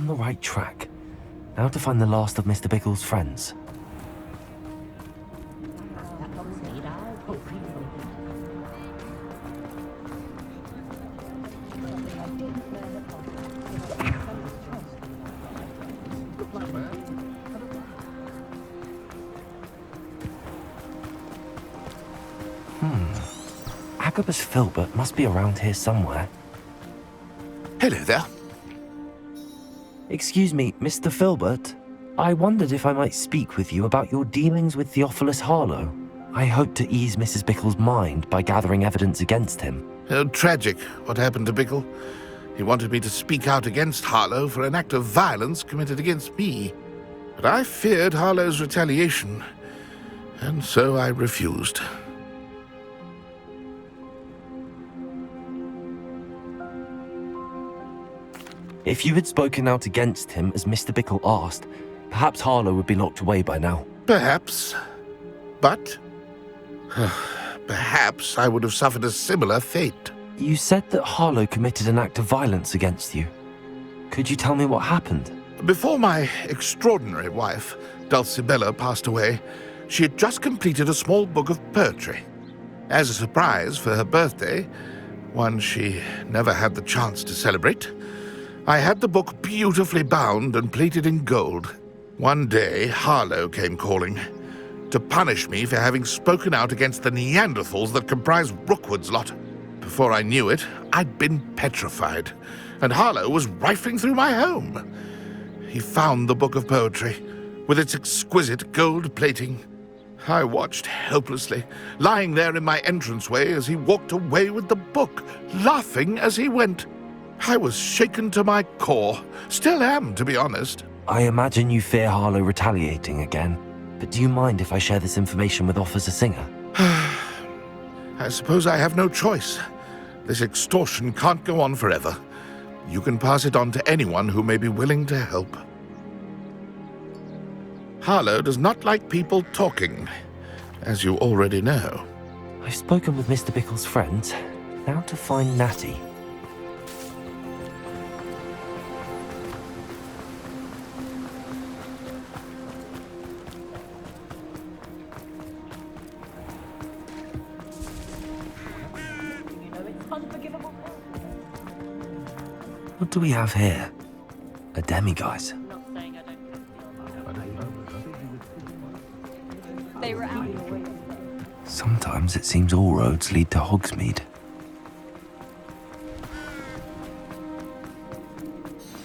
on the right track. Now to find the last of Mr. Bickle's friends. Agabus Filbert must be around here somewhere. Hello there. Excuse me, Mr. Filbert. I wondered if I might speak with you about your dealings with Theophilus Harlow. I hope to ease Mrs. Bickle's mind by gathering evidence against him. Tragic, what happened to Bickle. He wanted me to speak out against Harlow for an act of violence committed against me. But I feared Harlow's retaliation, and so I refused. If you had spoken out against him as Mr. Bickle asked, perhaps Harlow would be locked away by now. Perhaps. But perhaps I would have suffered a similar fate. You said that Harlow committed an act of violence against you. Could you tell me what happened? Before my extraordinary wife, Dulcibella, passed away, she had just completed a small book of poetry. As a surprise for her birthday, one she never had the chance to celebrate, I had the book beautifully bound and plated in gold. One day, Harlow came calling to punish me for having spoken out against the Neanderthals that comprise Rookwood's lot. Before I knew it, I'd been petrified, and Harlow was rifling through my home. He found the book of poetry, with its exquisite gold plating. I watched helplessly, lying there in my entranceway as he walked away with the book, laughing as he went. I was shaken to my core. Still am, to be honest. I imagine you fear Harlow retaliating again, but do you mind if I share this information with Officer Singer? I suppose I have no choice. This extortion can't go on forever. You can pass it on to anyone who may be willing to help. Harlow does not like people talking, as you already know. I've spoken with Mr. Bickle's friends. Now to find Natty. What do we have here? A demiguise. They were out. Sometimes it seems all roads lead to Hogsmeade.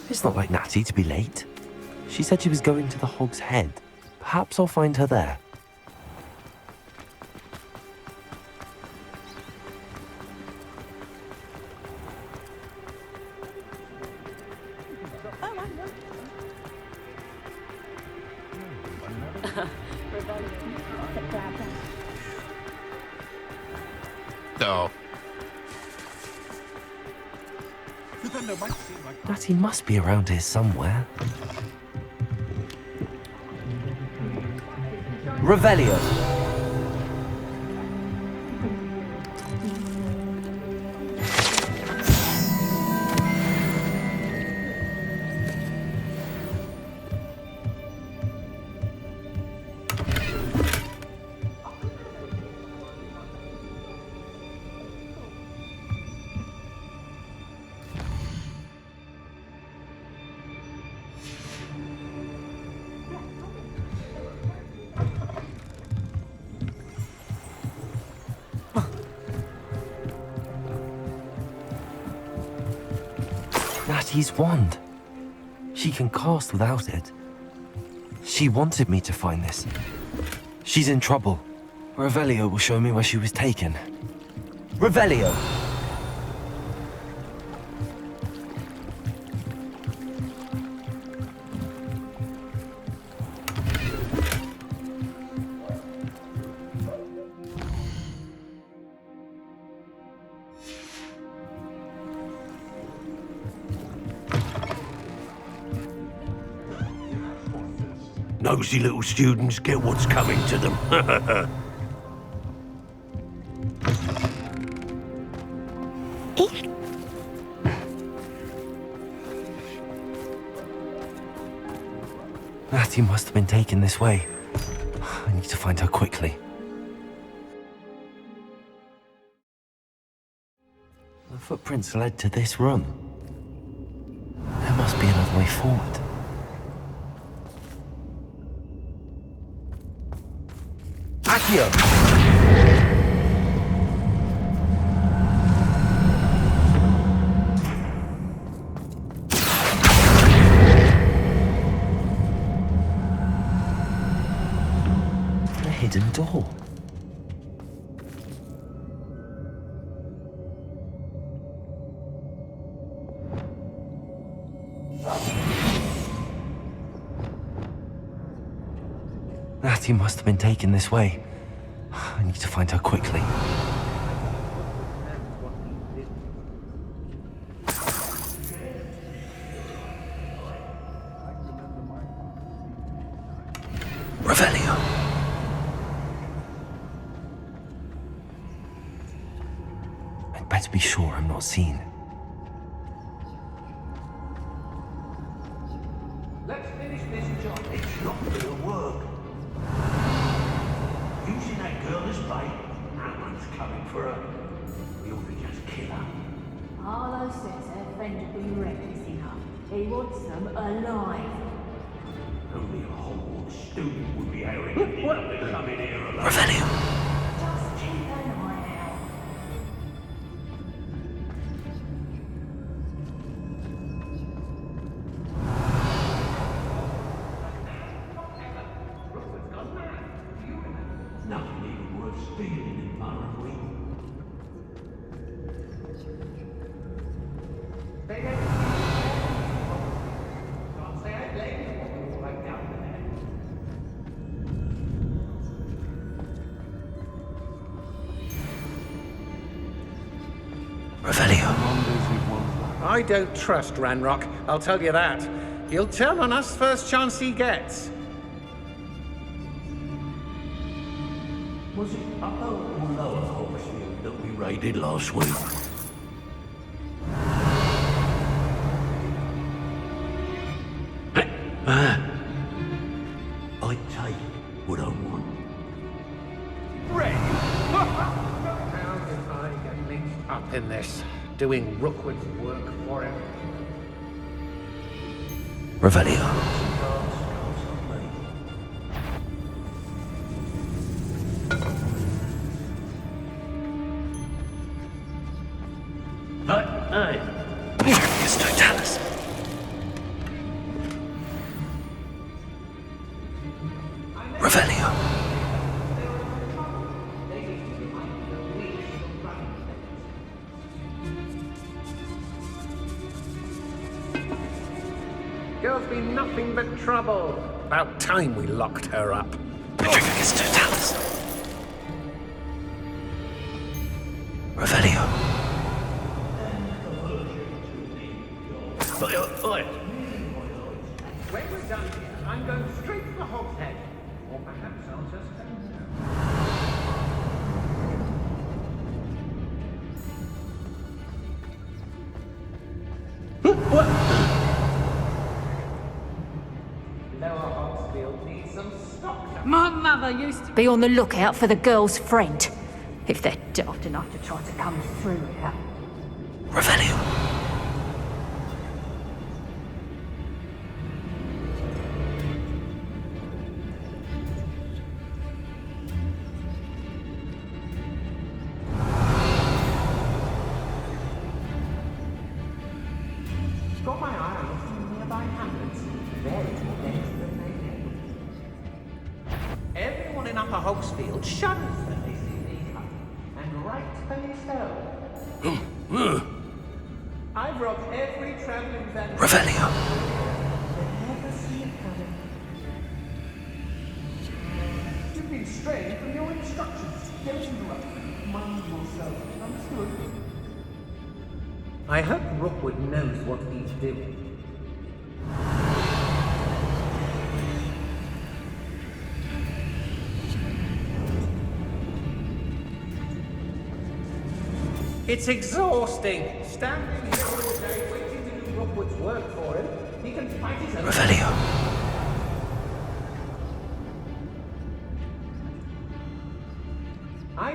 It's not like Natty to be late. She said she was going to the Hog's Head. Perhaps I'll find her there. No. Natty must be around here somewhere. Revelio. Natty's wand. She can cast without it. She wanted me to find this. She's in trouble. Revelio will show me where she was taken. Revelio! Nosy little students get what's coming to them. Natty must have been taken this way. I need to find her quickly. The footprints led to this room. There must be another way forward. Accio! Hidden door. Natty must have been taken this way. I need to find her quickly. Revelio. Better be sure I'm not seen. Let's finish this job. It's not gonna work. Using that girl as bait, no one's coming for her. We ought to just kill her. Harlow says her friend had been reckless enough. He wants them alive. Only a whole student would be arrogant enough to come in here alone. Revelio. Just keep an eye out. Nothing even worth stealing in Murray. Revelio. I don't trust Ranrock, I'll tell you that. He'll turn on us first chance he gets. Was it upper or lower Hogsfield that we raided last week? I take what I want. How did I get mixed up in this? Doing Rookwood's work for him? Revelio. Hey! Furious Totalis. Revelio. Girl's been nothing but trouble. About time we locked her up. Furious Totalis. Revelio. When we're done here, I'm going straight for the Hogshead. Or perhaps I'll just go now. What? Lower Hogsfield needs some stock. My mother used to be on the lookout for the girl's friend. If they're daft enough to try to come through here. Revelio. Got my eye on some nearby hamlets. Very desperate maybe. Everyone in Upper Hogsfield shudders when they see these huts, and rightfully so. I've robbed every traveling vendor. Revelio. Never see it coming. You've been straying from your instructions. Don't interrupt. Mind yourself. Understood? I hope Rookwood knows what he's doing. It's exhausting. Standing here all day waiting to do Rookwood's work for him. He can fight his own. Revelio.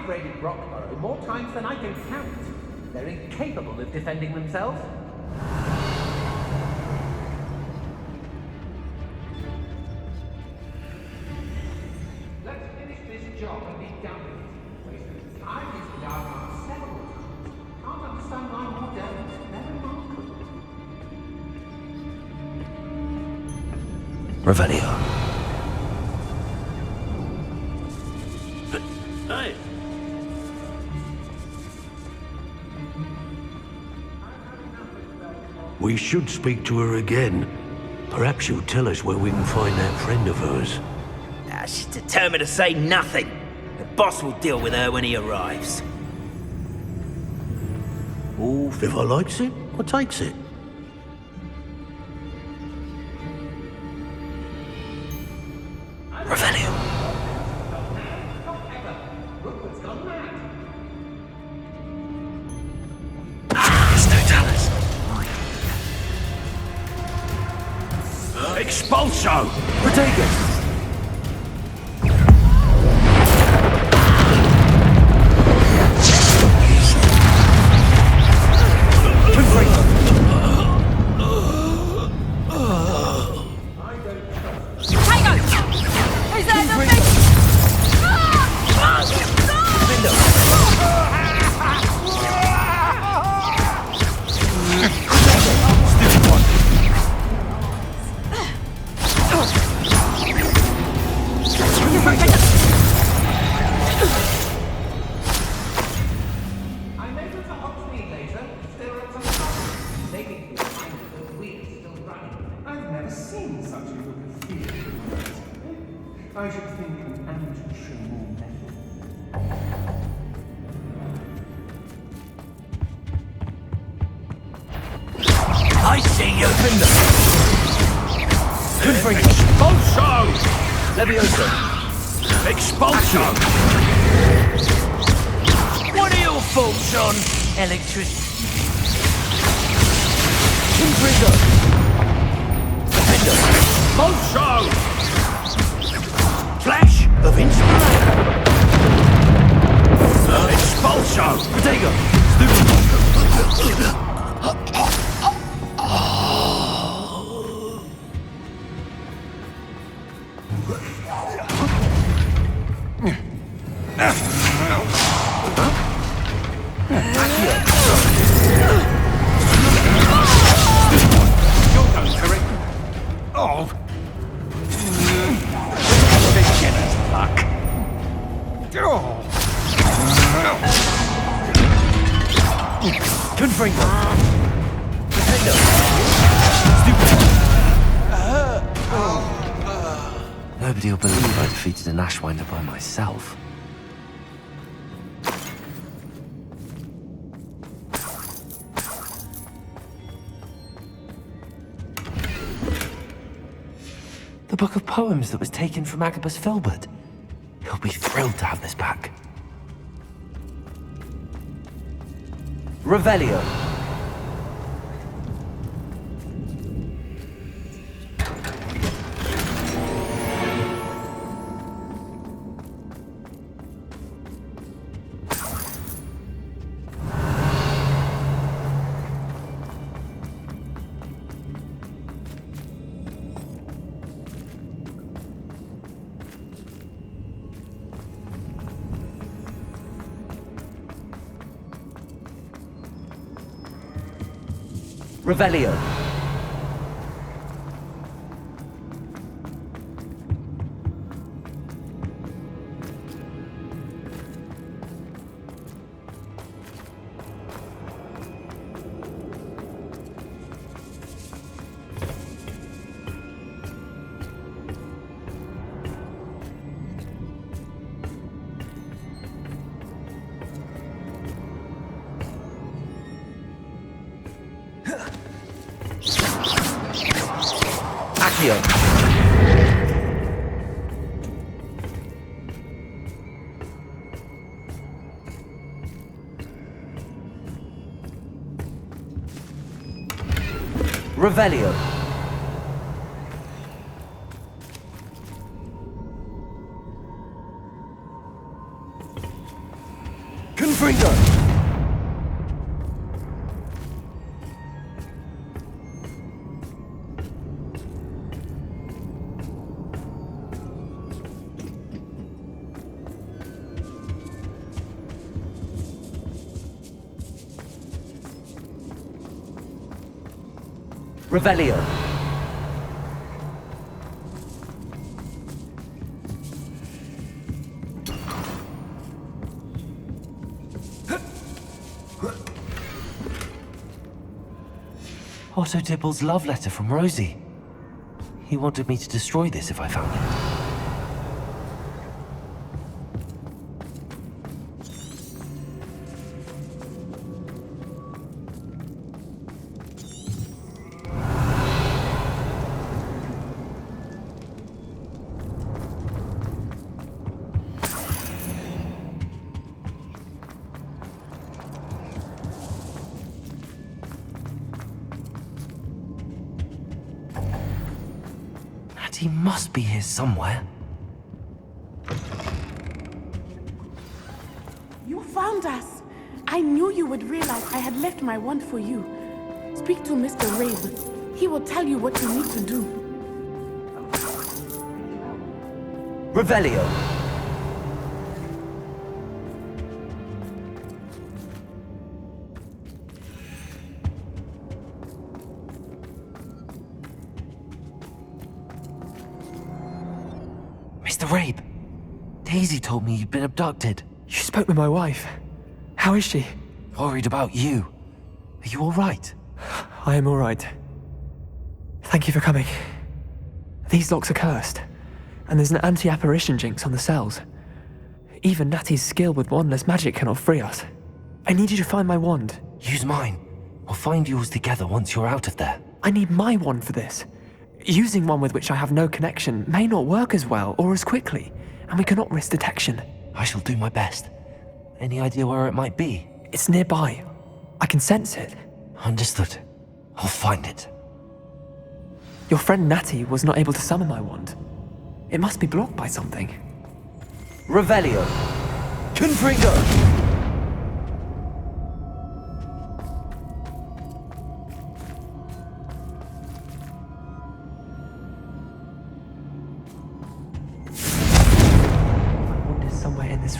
I've raided Rockborough more times than I can count. They're incapable of defending themselves. Let's finish this job and be done with it. Wasted time is the Armor several times. Can't understand why more don't. They're remarkable. Revelio. Hey! We should speak to her again. Perhaps she'll tell us where we can find that friend of hers. She's determined to say nothing. The boss will deal with her when he arrives. Oh, if I likes it, I takes it. Revelio. Rookwood's gone mad. There's no Dallas. Expulso! Protego! I'm able to hot speed laser. Still at some time. Maybe you'll find that the wheel's still running. I've never seen such a look of fear in one of I should think an amateur show more mettle. I see you! Expulso! Leviosa! Expulso! What are your thoughts on electricity? Confringo! Expulso! Flash of inspiration! Expulso! Protego! You're done, correct? Oh! Beginner's luck. Confringo! Nobody will believe I defeated an Ashwinder by myself. The book of poems that was taken from Agabus Filbert. He'll be thrilled to have this back. Revelio. Revelio. Accio. Revelio. Confringo! Revelio. Otto Dibble's love letter from Rosie. He wanted me to destroy this if I found it. He must be here somewhere. You found us! I knew you would realize I had left my wand for you. Speak to Mr. Rabe. He will tell you what you need to do. Revelio. Mr. Rabe, Daisy told me you'd been abducted. You spoke with my wife. How is she? Worried about you. Are you all right? I am all right. Thank you for coming. These locks are cursed, and there's an anti-apparition jinx on the cells. Even Natty's skill with wandless magic cannot free us. I need you to find my wand. Use mine. We'll find yours together once you're out of there. I need my wand for this. Using one with which I have no connection may not work as well or as quickly, and we cannot risk detection. I shall do my best. Any idea where it might be? It's nearby. I can sense it. Understood. I'll find it. Your friend Natty was not able to summon my wand. It must be blocked by something. Revelio. Confringo!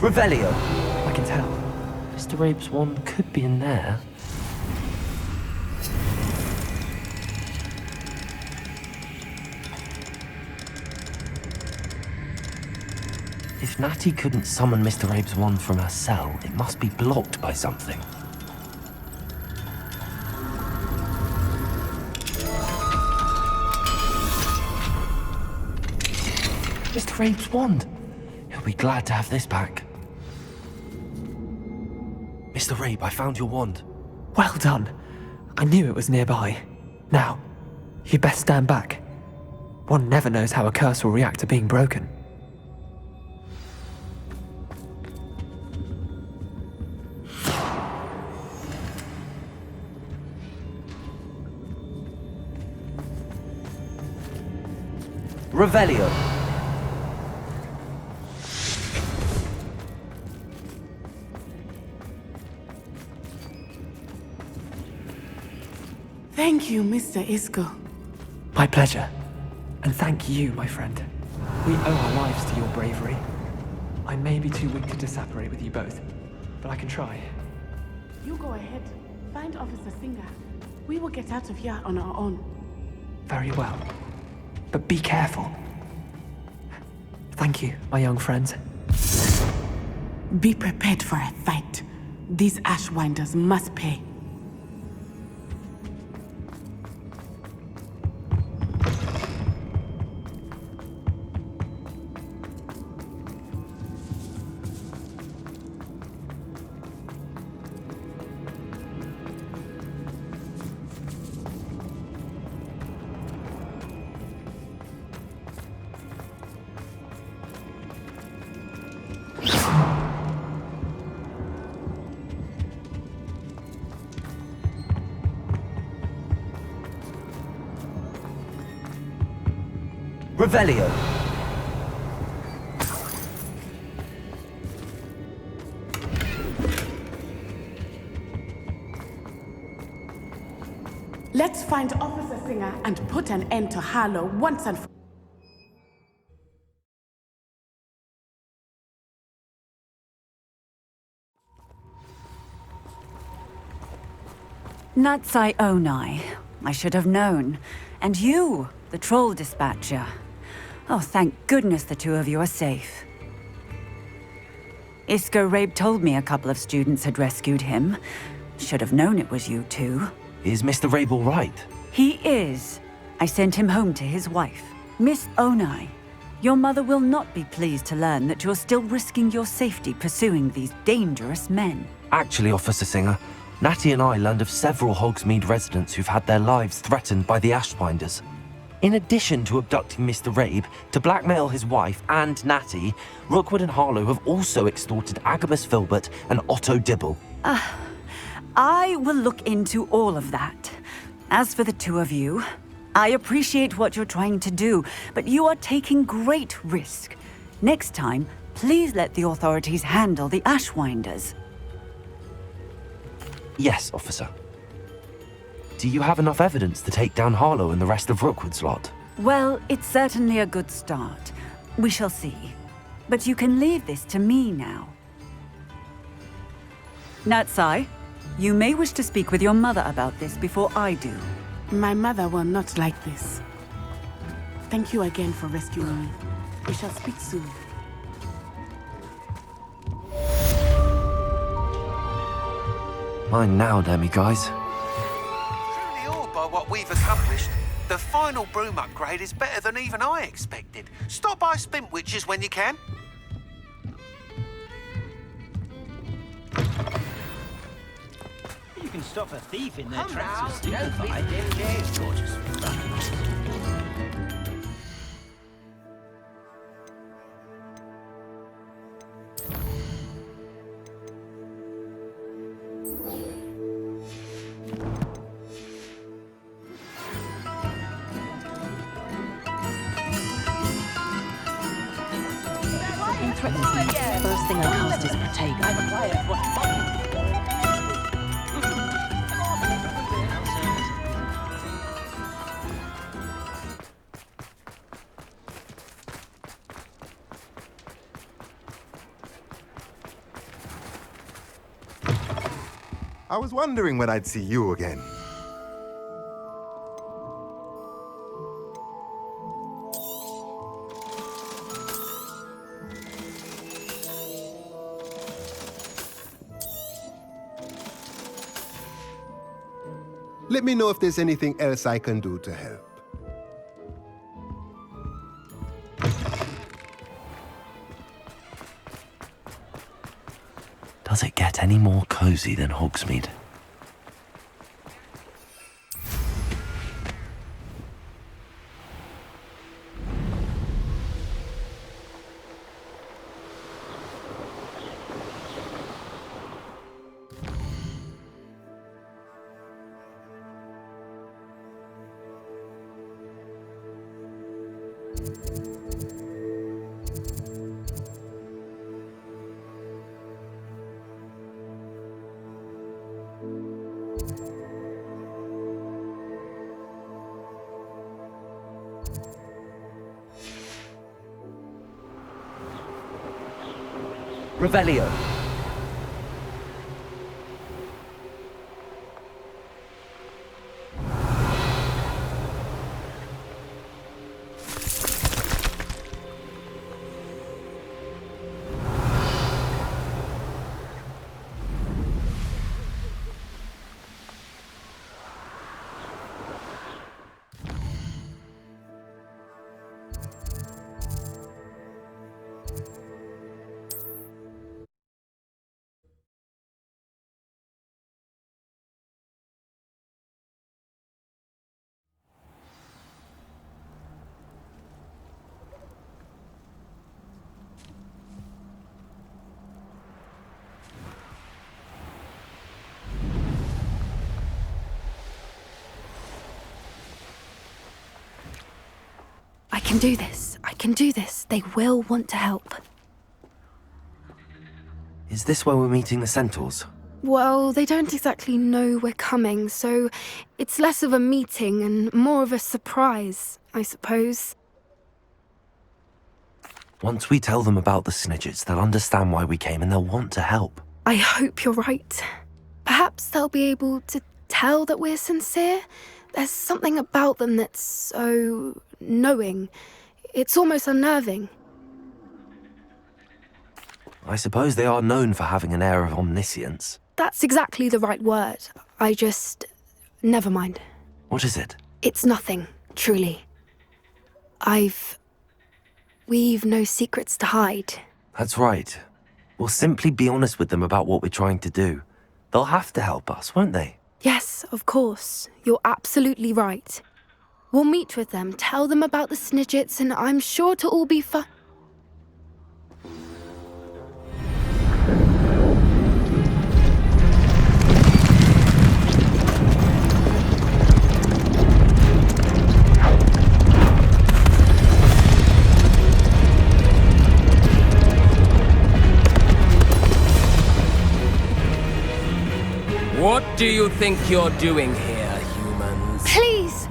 Revelio! I can tell. Mr. Rabe's wand could be in there. If Natty couldn't summon Mr. Rabe's wand from her cell, it must be blocked by something. Mr. Rabe's wand! He'll be glad to have this back. Mr. Rabe, I found your wand. Well done. I knew it was nearby. Now, you'd best stand back. One never knows how a curse will react to being broken. Revelio. Thank you, Mr. Isco. My pleasure. And thank you, my friend. We owe our lives to your bravery. I may be too weak to disapparate with you both, but I can try. You go ahead. Find Officer Singer. We will get out of here on our own. Very well. But be careful. Thank you, my young friends. Be prepared for a fight. These Ashwinders must pay. Revelio. find Officer Singer and put an end to Harlow once and for Natsai Onai. I should have known. And you, the troll dispatcher. Oh, thank goodness the two of you are safe. Isco Rabe told me a couple of students had rescued him. Should have known it was you two. Is Mr. Rabe all right? He is. I sent him home to his wife. Miss Onai, your mother will not be pleased to learn that you're still risking your safety pursuing these dangerous men. Actually, Officer Singer, Natty and I learned of several Hogsmeade residents who've had their lives threatened by the Ashbinders. In addition to abducting Mr. Rabe to blackmail his wife and Natty, Rookwood and Harlow have also extorted Agabus Filbert and Otto Dibble. I will look into all of that. As for the two of you, I appreciate what you're trying to do, but you are taking great risk. Next time, please let the authorities handle the Ashwinders. Yes, officer. Do you have enough evidence to take down Harlow and the rest of Rookwood's lot? Well, it's certainly a good start. We shall see. But you can leave this to me now. Natsai, you may wish to speak with your mother about this before I do. My mother will not like this. Thank you again for rescuing me. We shall speak soon. Mine now, guys. Truly awed by what we've accomplished. The final broom upgrade is better than even I expected. Stop by Spintwitches when you can. You can stop a thief in their tracks with Stupefy. Gorgeous. First thing I cast is Protego. I was wondering when I'd see you again. Let me know if there's anything else I can do to help. Does it get any more cozy than Hogsmeade? Revelio. I can do this. I can do this. They will want to help. Is this where we're meeting the Centaurs? Well, they don't exactly know we're coming, so it's less of a meeting and more of a surprise, I suppose. Once we tell them about the Snidgets, they'll understand why we came and they'll want to help. I hope you're right. Perhaps they'll be able to tell that we're sincere. There's something about them that's so knowing. It's almost unnerving. I suppose they are known for having an air of omniscience. That's exactly the right word. Never mind. What is it? It's nothing, truly. We've no secrets to hide. That's right. We'll simply be honest with them about what we're trying to do. They'll have to help us, won't they? Yes, of course. You're absolutely right. We'll meet with them, tell them about the Snidgets, and I'm sure it'll all be fun. What do you think you're doing here, humans? Please!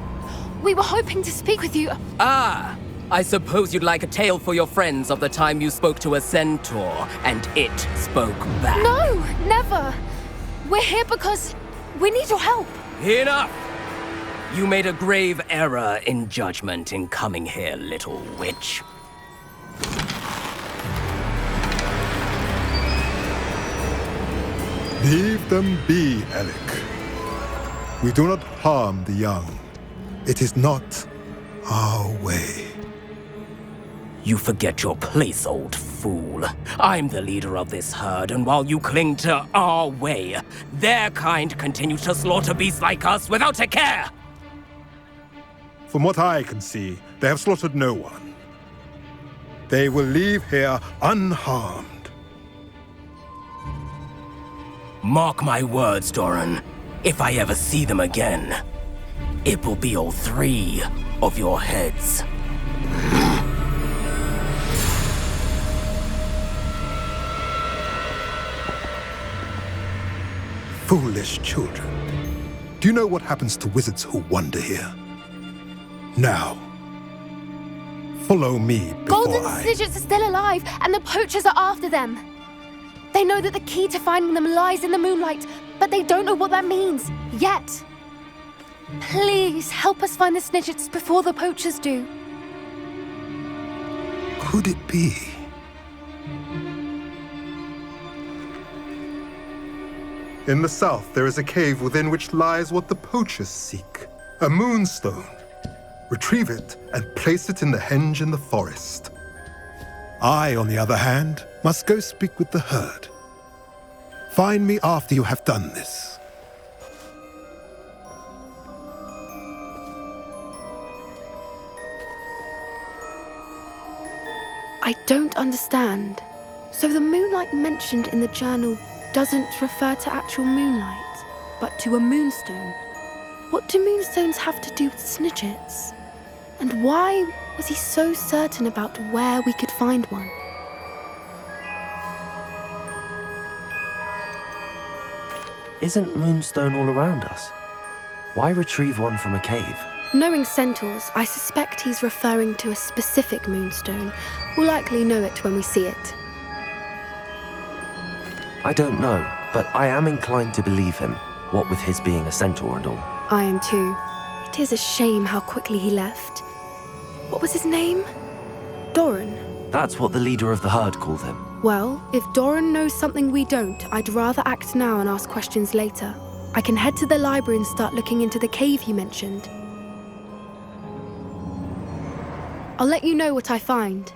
We were hoping to speak with you. Ah! I suppose you'd like a tale for your friends of the time you spoke to a centaur, and it spoke back. No! Never! We're here because we need your help. Enough! You made a grave error in judgment in coming here, little witch. Leave them be, Alec. We do not harm the young. It is not our way. You forget your place, old fool. I'm the leader of this herd, and while you cling to our way, their kind continue to slaughter beasts like us without a care! From what I can see, they have slaughtered no one. They will leave here unharmed. Mark my words, Doran. If I ever see them again, it will be all 3 of your heads. Foolish children. Do you know what happens to wizards who wander here? Now, follow me before Golden Snidgets are still alive, and the poachers are after them. They know that the key to finding them lies in the moonlight, but they don't know what that means, yet. Please, help us find the Snidgets before the poachers do. Could it be? In the south, there is a cave within which lies what the poachers seek. A moonstone. Retrieve it and place it in the henge in the forest. I, on the other hand, must go speak with the herd. Find me after you have done this. I don't understand. So the moonlight mentioned in the journal doesn't refer to actual moonlight, but to a moonstone. What do moonstones have to do with Snidgets? And why was he so certain about where we could find one? Isn't Moonstone all around us? Why retrieve one from a cave? Knowing centaurs, I suspect he's referring to a specific moonstone. We'll likely know it when we see it. I don't know, but I am inclined to believe him, what with his being a centaur and all. I am too. It is a shame how quickly he left. What was his name? Doran. That's what the leader of the herd called him. Well, if Doran knows something we don't, I'd rather act now and ask questions later. I can head to the library and start looking into the cave you mentioned. I'll let you know what I find.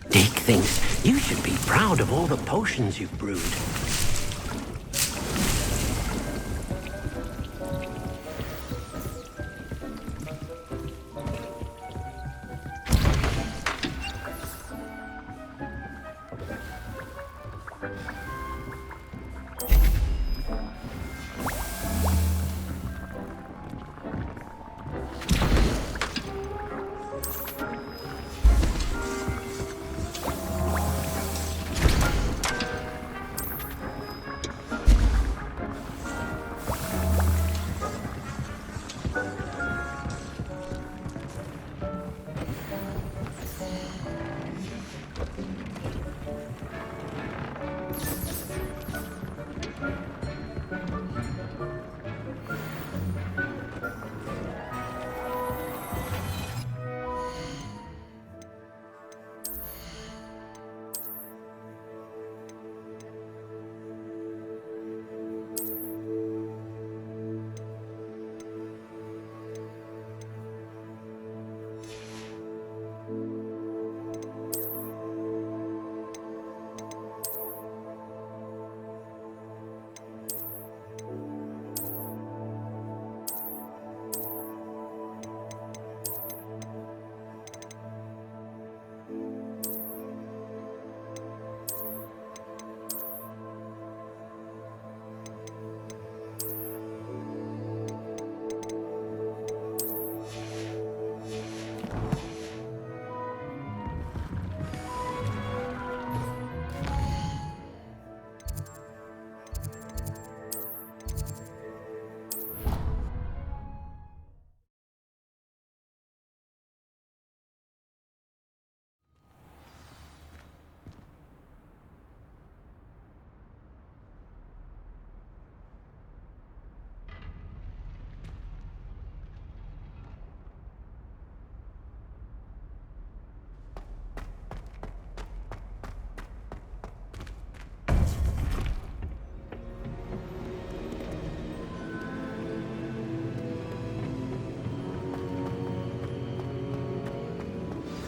Dick thinks you should be proud of all the potions you've brewed.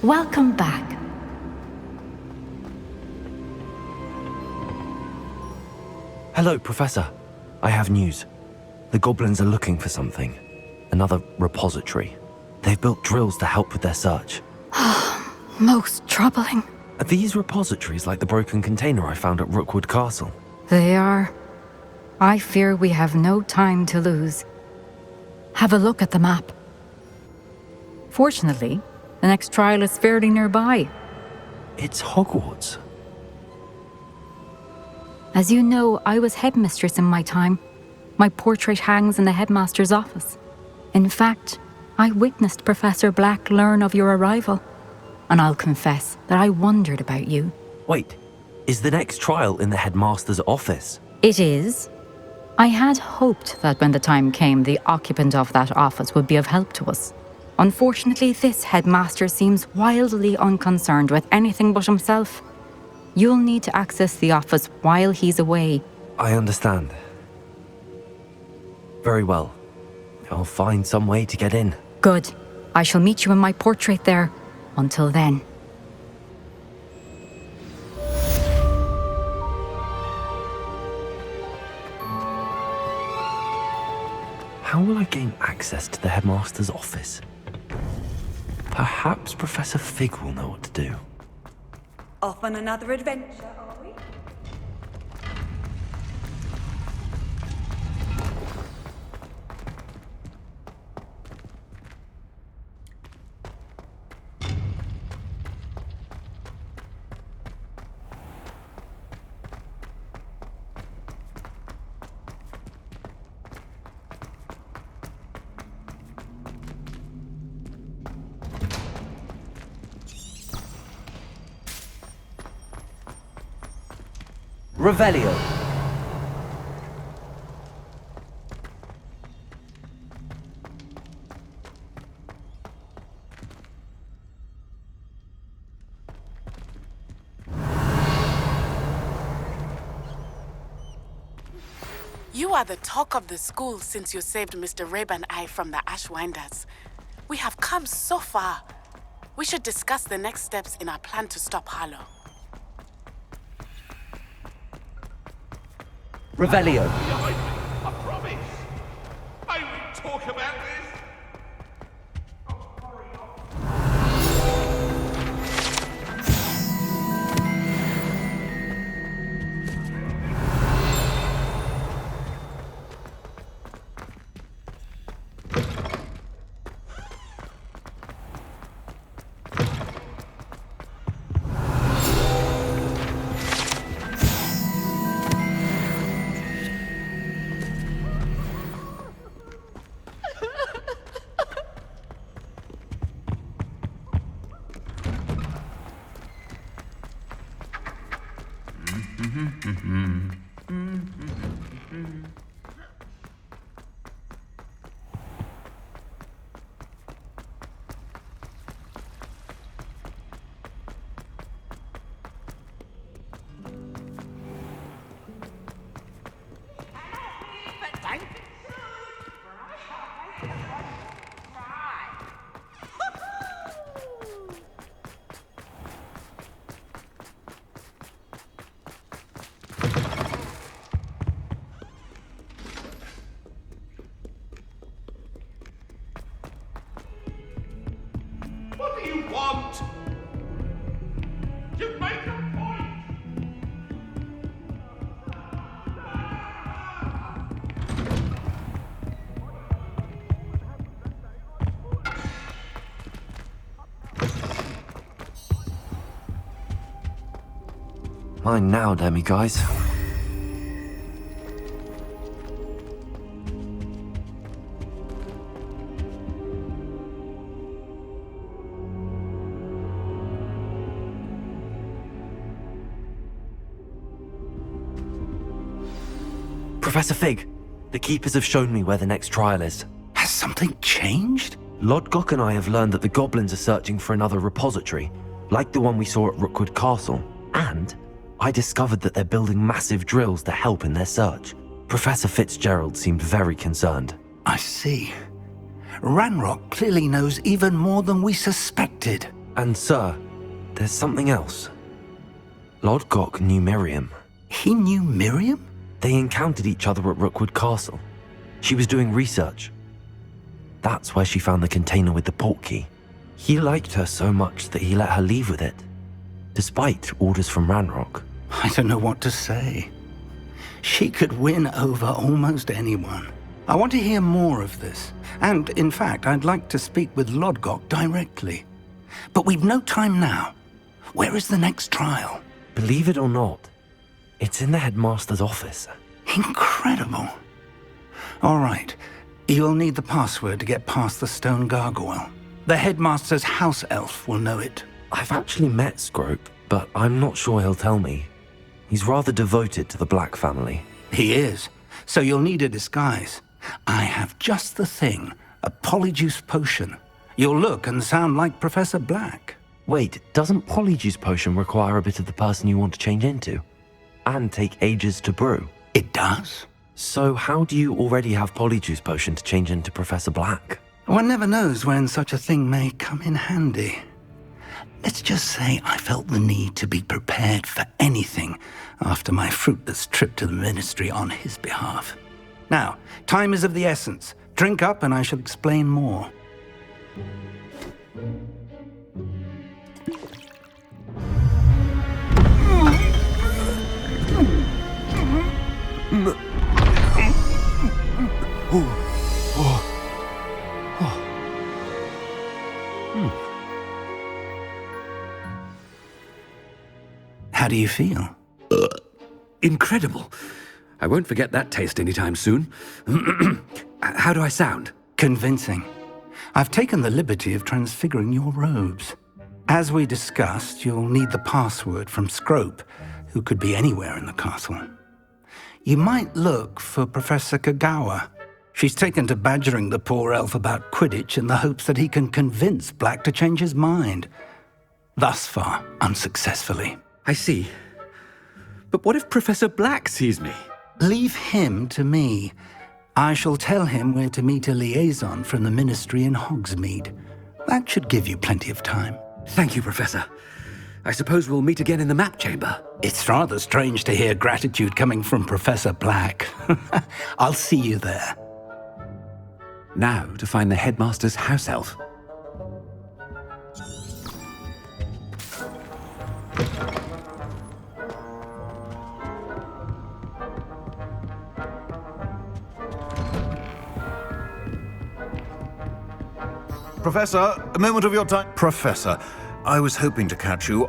Welcome back. Hello, Professor. I have news. The goblins are looking for something. Another repository. They've built drills to help with their search. Most troubling. Are these repositories like the broken container I found at Rookwood Castle? They are. I fear we have no time to lose. Have a look at the map. Fortunately, the next trial is fairly nearby. It's Hogwarts. As you know, I was headmistress in my time. My portrait hangs in the headmaster's office. In fact, I witnessed Professor Black learn of your arrival. and I'll confess that I wondered about you. Wait, is the next trial in the headmaster's office? It is. I had hoped that when the time came, the occupant of that office would be of help to us. Unfortunately, this headmaster seems wildly unconcerned with anything but himself. You'll need to access the office while he's away. I understand. Very well. I'll find some way to get in. Good. I shall meet you in my portrait there. Until then. How will I gain access to the headmaster's office? Perhaps Professor Fig will know what to do. Off on another adventure, are we? Revelio. You are the talk of the school since you saved Mr. Rabe and I from the Ashwinders. We have come so far. We should discuss the next steps in our plan to stop Harlow. Revelio. I promise. I will talk about this. What do you want? You make a point! Mine now, Demi guys. Professor Fig, the Keepers have shown me where the next trial is. Has something changed? Lodgok and I have learned that the goblins are searching for another repository, like the one we saw at Rookwood Castle. And I discovered that they're building massive drills to help in their search. Professor Fitzgerald seemed very concerned. I see. Ranrock clearly knows even more than we suspected. And sir, there's something else. Lodgok knew Miriam. He knew Miriam? They encountered each other at Rookwood Castle. She was doing research. That's where she found the container with the portkey. He liked her so much that he let her leave with it, despite orders from Ranrock. I don't know what to say. She could win over almost anyone. I want to hear more of this. And, in fact, I'd like to speak with Lodgok directly. But we've no time now. Where is the next trial? Believe it or not, it's in the headmaster's office. Incredible. All right. You'll need the password to get past the stone gargoyle. The headmaster's house elf will know it. I've actually met Scrope, but I'm not sure he'll tell me. He's rather devoted to the Black family. He is. So you'll need a disguise. I have just the thing. A polyjuice potion. You'll look and sound like Professor Black. Wait, doesn't polyjuice potion require a bit of the person you want to change into? And take ages to brew? It does. So how do you already have polyjuice potion to change into Professor Black? One never knows when such a thing may come in handy. Let's just say I felt the need to be prepared for anything after my fruitless trip to the Ministry on his behalf. Now, time is of the essence. Drink up and I shall explain more. How do you feel? Incredible. I won't forget that taste anytime soon. How do I sound? Convincing. I've taken the liberty of transfiguring your robes. As we discussed, you'll need the password from Scrope, who could be anywhere in the castle. You might look for Professor Kagawa. She's taken to badgering the poor elf about Quidditch in the hopes that he can convince Black to change his mind. Thus far, unsuccessfully. I see. But what if Professor Black sees me? Leave him to me. I shall tell him where to meet a liaison from the Ministry in Hogsmeade. That should give you plenty of time. Thank you, Professor. I suppose we'll meet again in the map chamber. It's rather strange to hear gratitude coming from Professor Black. I'll see you there. Now to find the headmaster's house elf. Professor, a moment of your time. Professor, I was hoping to catch you.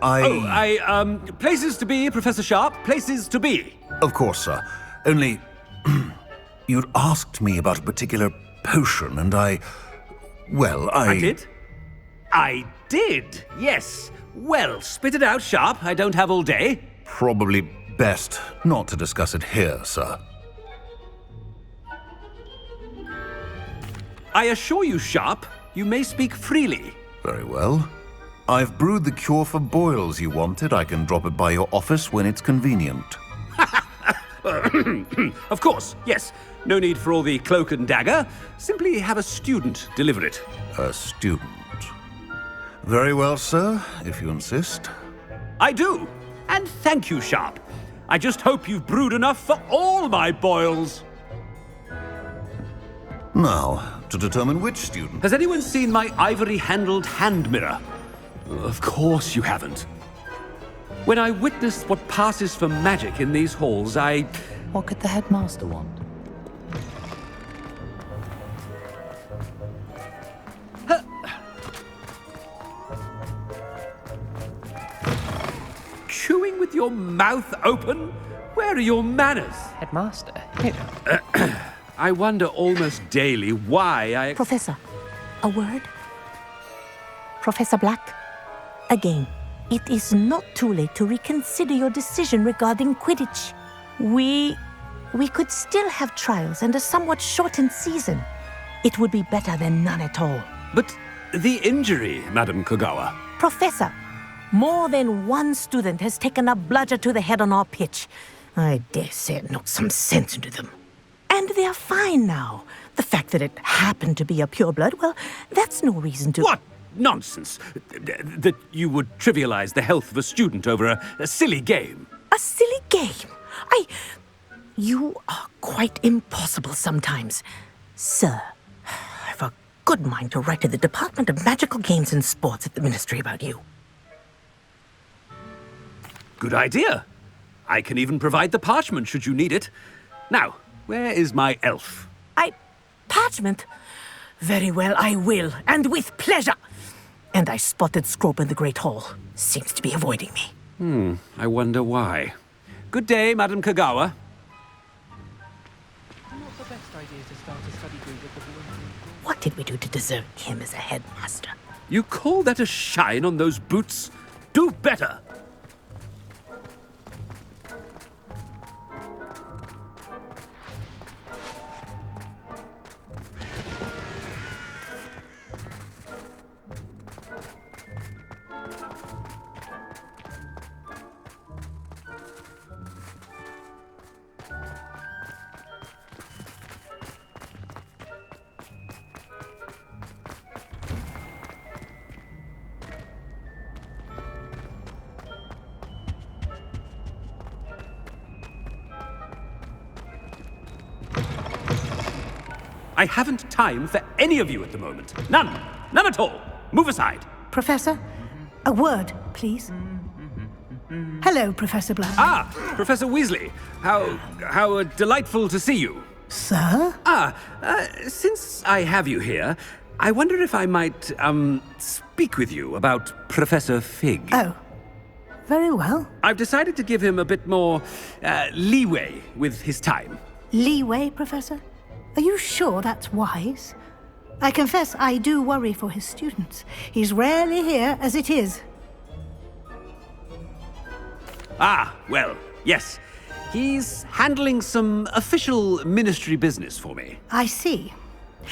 Places to be, Professor Sharp, places to be. Of course, sir. Only, you'd asked me about a particular potion, and I did? I did, yes. Well, spit it out, Sharp. I don't have all day. Probably best not to discuss it here, sir. I assure you, Sharp, you may speak freely. Very well. I've brewed the cure for boils you wanted. I can drop it by your office when it's convenient. Of course, yes. No need for all the cloak and dagger. Simply have a student deliver it. A student? Very well, sir, if you insist. I do. And thank you, Sharp. I just hope you've brewed enough for all my boils. Now, to determine which student... Has anyone seen my ivory-handled hand mirror? Of course you haven't. When I witnessed what passes for magic in these halls, What could the headmaster want? Chewing with your mouth open? Where are your manners? Headmaster? I wonder almost daily why Professor, a word? Professor Black, again, it is not too late to reconsider your decision regarding Quidditch. We could still have trials and a somewhat shortened season. It would be better than none at all. But the injury, Madam Kagawa. Professor, more than one student has taken a bludger to the head on our pitch. I dare say it knocked some sense into them. And they're fine now. The fact that it happened to be a pureblood, well, that's no reason to... What nonsense! That you would trivialize the health of a student over a silly game. A silly game? You are quite impossible sometimes. Sir, I've a good mind to write to the Department of Magical Games and Sports at the Ministry about you. Good idea. I can even provide the parchment should you need it. Now, where is my elf? Parchment? Very well, I will, and with pleasure. And I spotted Scrope in the Great Hall. Seems to be avoiding me. I wonder why. Good day, Madam Kagawa. Not the best idea to start a study group at the What did we do to deserve him as a headmaster? You call that a shine on those boots? Do better! I haven't time for any of you at the moment. None. None at all. Move aside. Professor, a word, please. Hello, Professor Black. Ah, Professor Weasley. How delightful to see you. Sir? Since I have you here, I wonder if I might, speak with you about Professor Fig. Oh, very well. I've decided to give him a bit more, leeway with his time. Leeway, Professor? Are you sure that's wise? I confess I do worry for his students. He's rarely here as it is. Ah, well, yes. He's handling some official ministry business for me. I see.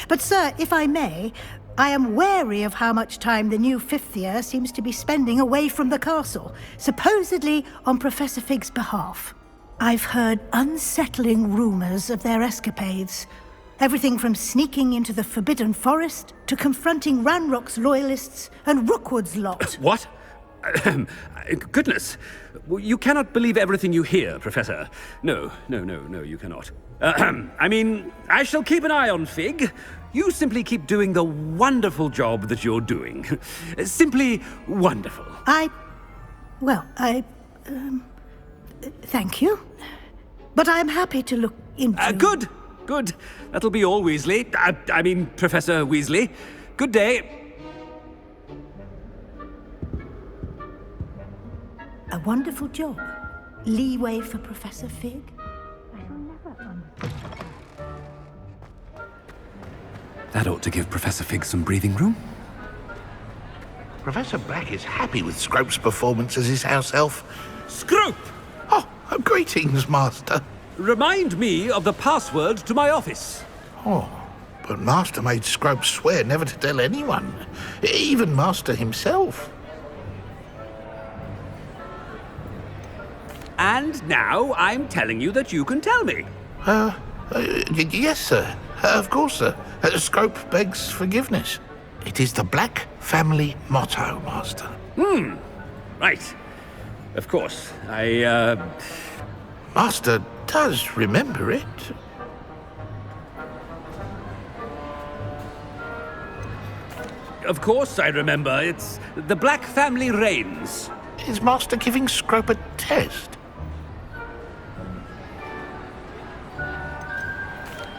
But, sir, if I may, I am wary of how much time the new fifth year seems to be spending away from the castle, supposedly on Professor Fig's behalf. I've heard unsettling rumors of their escapades. Everything from sneaking into the Forbidden Forest to confronting Ranrock's loyalists and Rookwood's lot. What? Goodness. You cannot believe everything you hear, Professor. No, you cannot. I mean, I shall keep an eye on Fig. You simply keep doing the wonderful job that you're doing. Simply wonderful. Thank you. But I'm happy to look into... Good. That'll be all, Weasley. I mean, Professor Weasley. Good day. A wonderful job. Leeway for Professor Fig. I shall never understand. That ought to give Professor Fig some breathing room. Professor Black is happy with Scrope's performance as his house elf. Scrope! Oh, greetings, Master. Remind me of the password to my office. Oh, but Master made Scrope swear never to tell anyone, even Master himself. And now I'm telling you that you can tell me. Yes, sir. Of course, sir. Scrope begs forgiveness. It is the Black family motto, Master. Right. Of course. Master does remember it. Of course I remember. It's the Black family reigns. Is Master giving Scrope a test?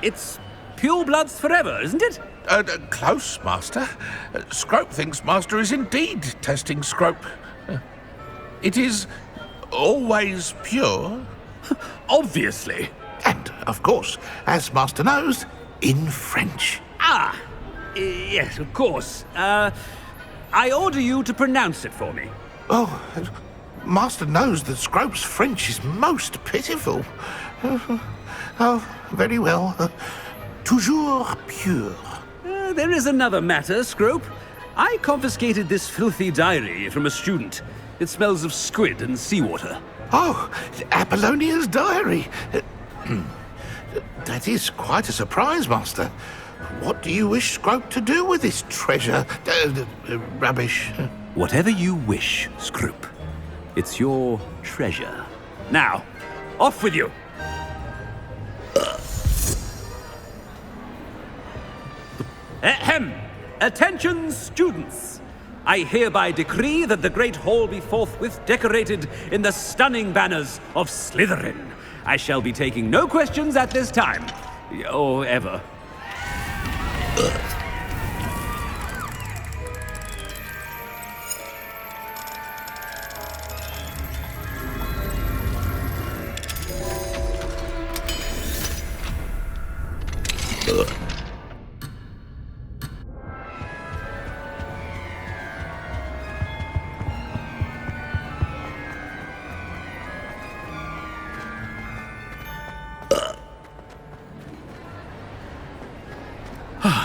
It's pure bloods forever, isn't it? Close, Master. Scrope thinks Master is indeed testing Scrope. It is always pure. Obviously. And, of course, as Master knows, in French. Yes, of course. I order you to pronounce it for me. Oh, Master knows that Scrope's French is most pitiful. Oh, very well. Toujours pure. There is another matter, Scrope. I confiscated this filthy diary from a student. It smells of squid and seawater. Oh, Apollonia's diary. That is quite a surprise, Master. What do you wish Scrope to do with this treasure? Rubbish. Whatever you wish, Scrope. It's your treasure. Now, off with you. Ahem! Attention, students! I hereby decree that the Great Hall be forthwith decorated in the stunning banners of Slytherin. I shall be taking no questions at this time. Or ever.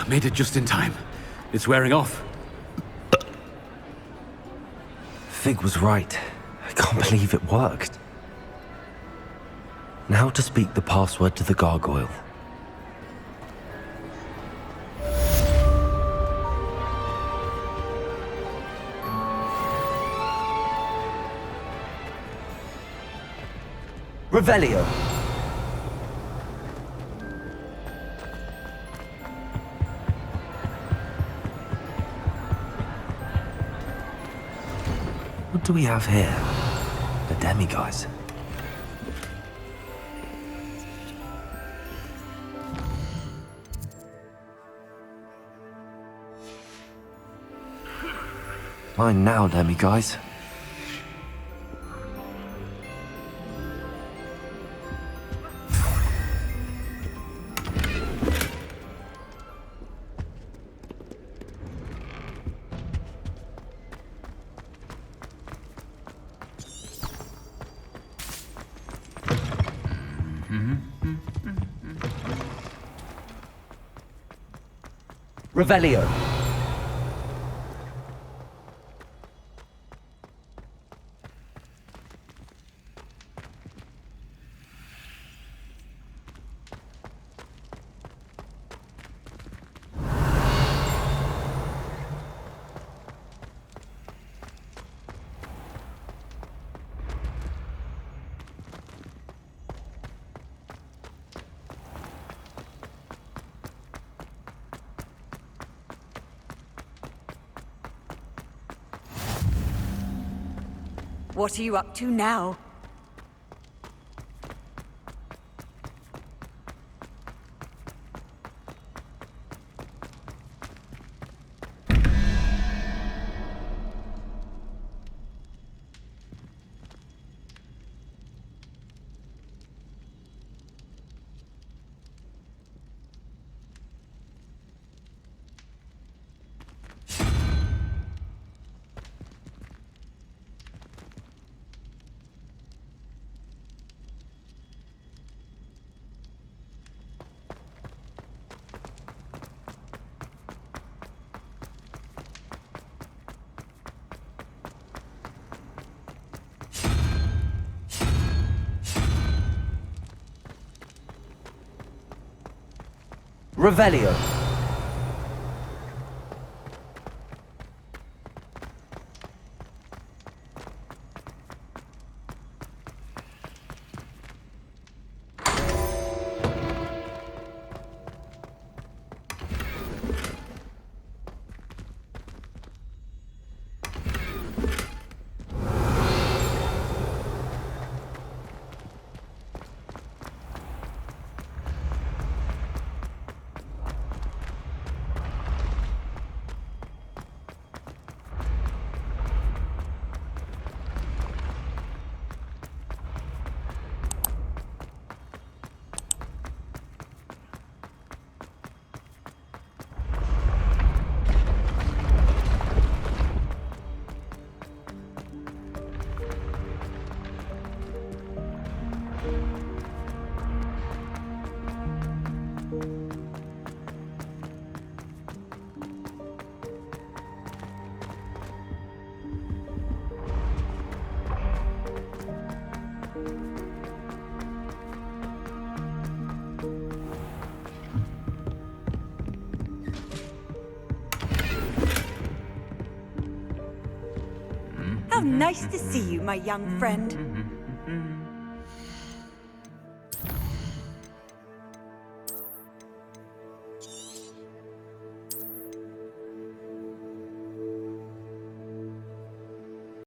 Made it just in time. It's wearing off. Fig was right. I can't believe it worked. Now to speak the password to the gargoyle. Revelio. What do we have here? The demiguise. Mine now, demiguise. Revelio. What are you up to now? Revelio. How nice to see you, my young friend.